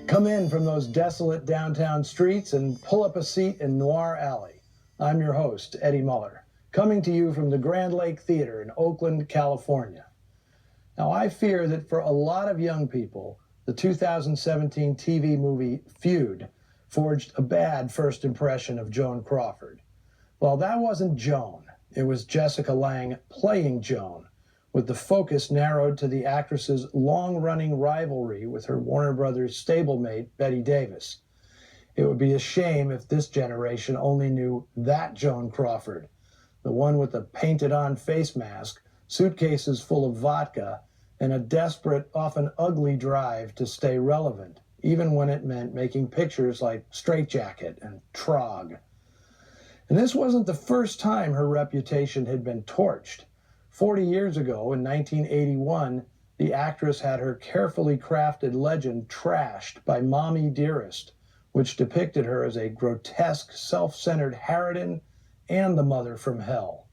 Come in from those desolate downtown streets and pull up a seat in Noir Alley. I'm your host, Eddie Muller, coming to you from the Grand Lake Theater in Oakland, California. Now, I fear that for a lot of young people, the 2017 TV movie Feud forged a bad first impression of Joan Crawford. Well, that wasn't Joan. It was Jessica Lange playing Joan, with the focus narrowed to the actress's long-running rivalry with her Warner Brothers stablemate, Bette Davis. It would be a shame if this generation only knew that Joan Crawford, the one with the painted-on face mask, suitcases full of vodka, and a desperate, often ugly drive to stay relevant, even when it meant making pictures like Straight Jacket and Trog. And this wasn't the first time her reputation had been torched. 40 years ago, in 1981, the actress had her carefully crafted legend trashed by Mommy Dearest, which depicted her as a grotesque, self-centered harridan and the mother from hell.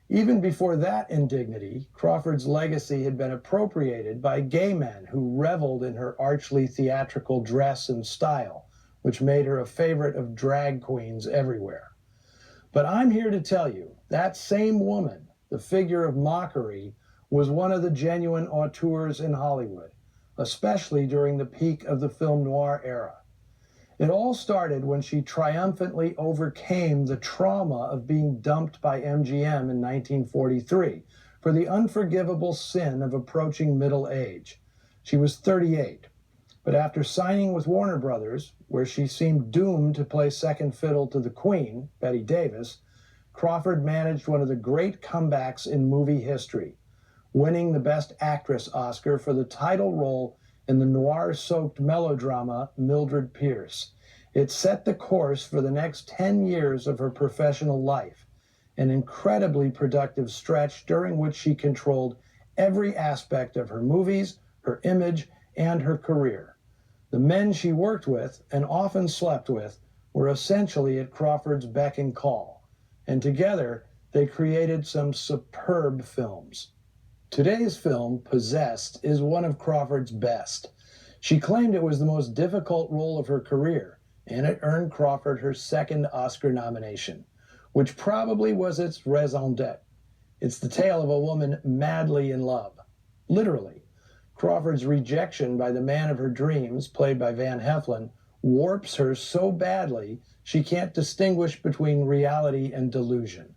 Even before that indignity, Crawford's legacy had been appropriated by gay men who reveled in her archly theatrical dress and style, which made her a favorite of drag queens everywhere. But I'm here to tell you, that same woman, the figure of mockery, was one of the genuine auteurs in Hollywood, especially during the peak of the film noir era. It all started when she triumphantly overcame the trauma of being dumped by MGM in 1943 for the unforgivable sin of approaching middle age. She was 38, but after signing with Warner Brothers, where she seemed doomed to play second fiddle to the Queen, Bette Davis, Crawford managed one of the great comebacks in movie history, winning the Best Actress Oscar for the title role in the noir-soaked melodrama Mildred Pierce. It set the course for the next 10 years of her professional life, an incredibly productive stretch during which she controlled every aspect of her movies, her image, and her career. The men she worked with, and often slept with, were essentially at Crawford's beck and call, and together they created some superb films. Today's film, Possessed, is one of Crawford's best. She claimed it was the most difficult role of her career, and it earned Crawford her second Oscar nomination, which probably was its raison d'etre. It's the tale of a woman madly in love. Literally. Crawford's rejection by the man of her dreams, played by Van Heflin, warps her so badly she can't distinguish between reality and delusion.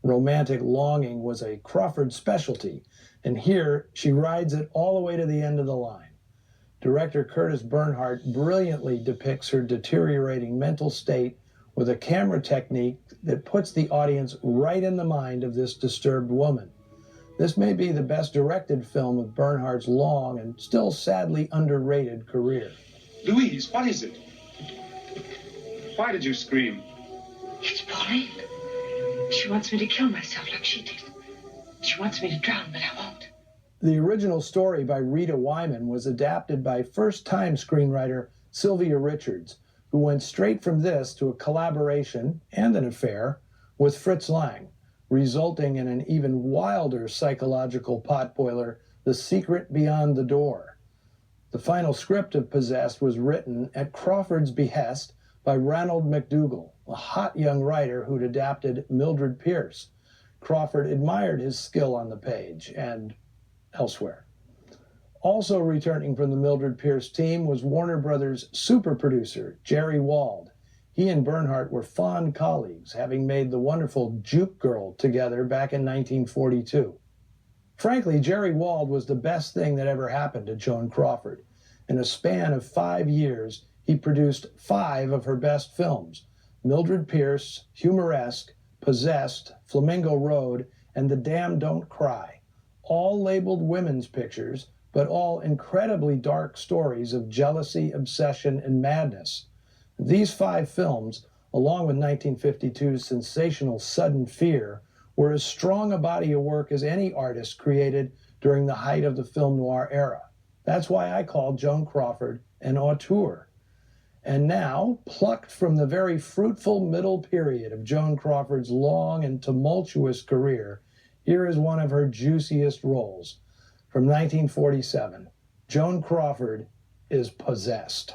Romantic longing was a Crawford specialty, and here she rides it all the way to the end of the line. Director Curtis Bernhardt brilliantly depicts her deteriorating mental state with a camera technique that puts the audience right in the mind of this disturbed woman. This may be the best directed film of Bernhardt's long and still sadly underrated career. Louise, what is it? Why did you scream? It's Pauline. She wants me to kill myself like she did. She wants me to drown, but I won't. The original story by Rita Wyman was adapted by first-time screenwriter Sylvia Richards, who went straight from this to a collaboration and an affair with Fritz Lang, resulting in an even wilder psychological potboiler, The Secret Beyond the Door. The final script of Possessed was written at Crawford's behest by Ranald McDougall, a hot young writer who'd adapted Mildred Pierce. Crawford admired his skill on the page and elsewhere. Also returning from the Mildred Pierce team was Warner Brothers super producer Jerry Wald. He and Bernhardt were fond colleagues, having made the wonderful Juke Girl together back in 1942. Frankly, Jerry Wald was the best thing that ever happened to Joan Crawford. In a span of 5 years, he produced 5 of her best films: Mildred Pierce, Humoresque, Possessed, Flamingo Road, and The Damned Don't Cry, all labeled women's pictures, but all incredibly dark stories of jealousy, obsession, and madness. These 5 films, along with 1952's sensational Sudden Fear, were as strong a body of work as any artist created during the height of the film noir era. That's why I call Joan Crawford an auteur. And now, plucked from the very fruitful middle period of Joan Crawford's long and tumultuous career, here is one of her juiciest roles. From 1947, Joan Crawford is Possessed.